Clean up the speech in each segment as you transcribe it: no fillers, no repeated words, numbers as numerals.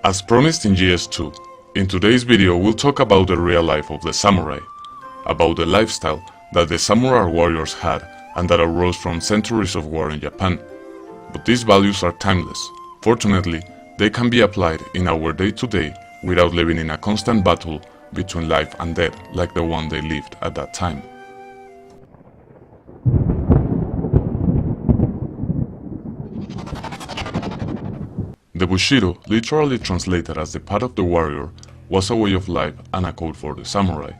As promised in GS2, in today's video we'll talk about the real life of the samurai, about the lifestyle that the samurai warriors had and that arose from centuries of war in Japan. But these values are timeless. Fortunately, they can be applied in our day-to-day without living in a constant battle between life and death like the one they lived at that time. The bushido, literally translated as the path of the warrior, was a way of life and a code for the samurai.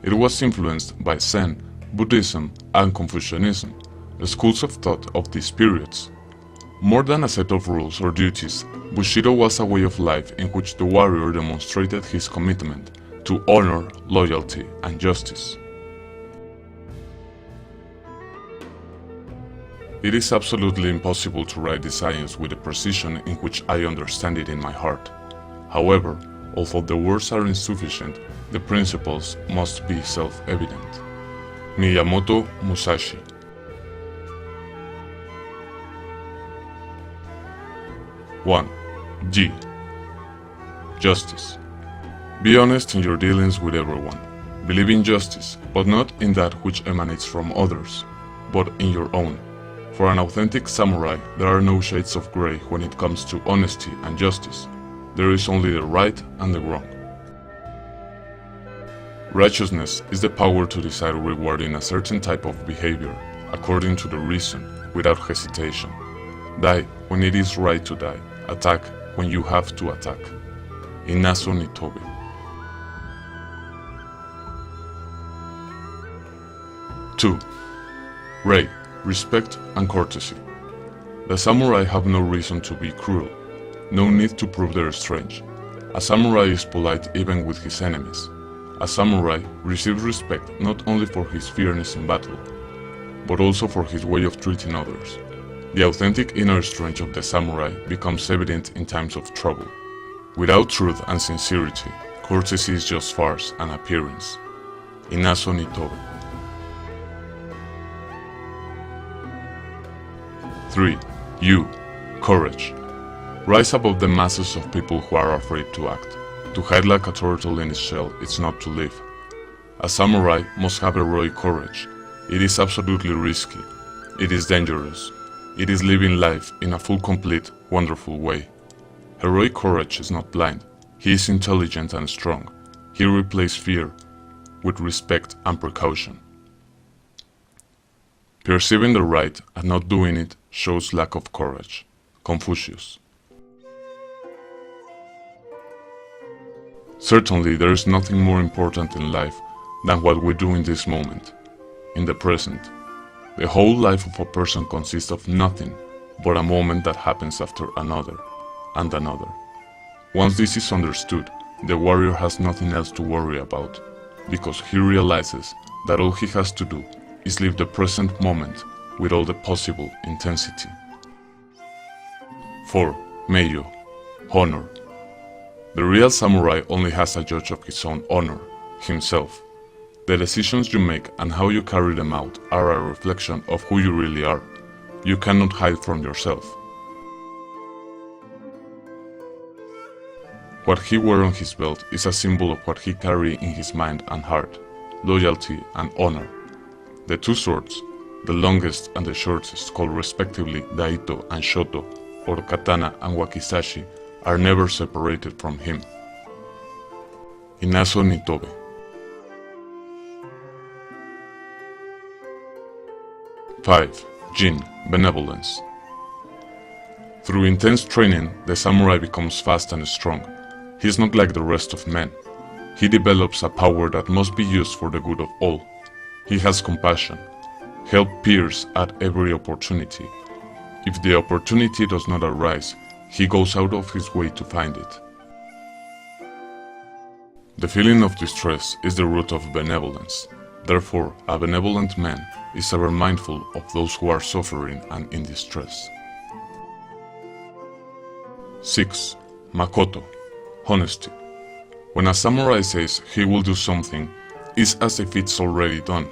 It was influenced by Zen, Buddhism, and Confucianism, the schools of thought of these periods. More than a set of rules or duties, bushido was a way of life in which the warrior demonstrated his commitment to honor, loyalty, and justice. It is absolutely impossible to write the science with the precision in which I understand it in my heart. However, although the words are insufficient, the principles must be self-evident. Miyamoto Musashi. One. G. Justice. Be honest in your dealings with everyone. Believe in justice, but not in that which emanates from others, but in your own. For an authentic samurai, there are no shades of grey when it comes to honesty and justice. There is only the right and the wrong. Righteousness is the power to decide rewarding a certain type of behavior, according to the reason, without hesitation. Die when it is right to die. Attack when you have to attack. Inazo nitobe. 2. Rei. Respect and courtesy. The samurai have no reason to be cruel, no need to prove their strength. A samurai is polite even with his enemies. A samurai receives respect not only for his fairness in battle, but also for his way of treating others. The authentic inner strength of the samurai becomes evident in times of trouble. Without truth and sincerity, courtesy is just farce and appearance. Inazo nitobe. 3. You. Courage. Rise above the masses of people who are afraid to act. To hide like a turtle in its shell is not to live. A samurai must have heroic courage. It is absolutely risky. It is dangerous. It is living life in a full, complete, wonderful way. Heroic courage is not blind. He is intelligent and strong. He replaces fear with respect and precaution. Perceiving the right and not doing it shows lack of courage. Confuscious. Certainly, there is nothing more important in life than what we do in this moment, in the present. The whole life of a person consists of nothing but a moment that happens after another and another. Once this is understood, the warrior has nothing else to worry about, because he realizes that all he has to do is live the present moment with all the possible intensity. 4. Meiyo. Honor. The real samurai only has a judge of his own honor, himself. The decisions you make and how you carry them out are a reflection of who you really are. You cannot hide from yourself. What he wore on his belt is a symbol of what he carried in his mind and heart, loyalty and honor. The two swords, the longest and the shortest, called respectively daito and shoto, or katana and wakizashi, are never separated from him. Inazo nitobe. 5. Jin. Benevolence. Through intense training, the samurai becomes fast and strong. He is not like the rest of men. He develops a power that must be used for the good of all. He has compassion. Help peers at every opportunity. If the opportunity does not arise, he goes out of his way to find it. The feeling of distress is the root of benevolence. Therefore, a benevolent man is ever mindful of those who are suffering and in distress. 6. Makoto. Honesty. When a samurai says he will do something, it's as if it's already done.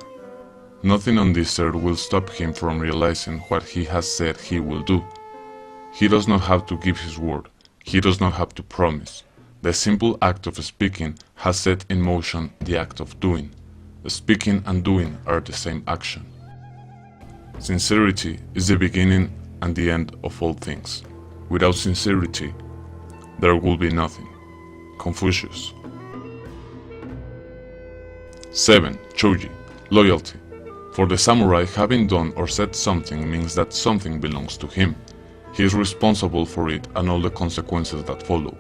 Nothing on this earth will stop him from realizing what he has said he will do. He does not have to give his word. He does not have to promise. The simple act of speaking has set in motion the act of doing. Speaking and doing are the same action. Sincerity is the beginning and the end of all things. Without sincerity, there will be nothing. Confuscious. 7. Choji. Loyalty. For the samurai, having done or said something means that something belongs to him. He is responsible for it and all the consequences that follow.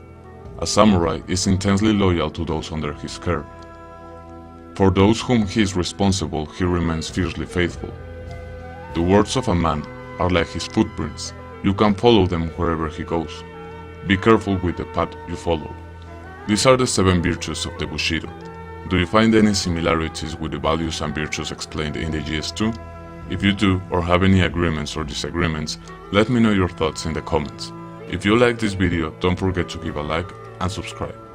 A samurai is intensely loyal to those under his care. For those whom he is responsible, he remains fiercely faithful. The words of a man are like his footprints. You can follow them wherever he goes. Be careful with the path you follow. These are the 7 virtues of the bushido. Do you find any similarities with the values and virtues explained in the GS2? If you do, or have any agreements or disagreements, let me know your thoughts in the comments. If you like this video, don't forget to give a like and subscribe.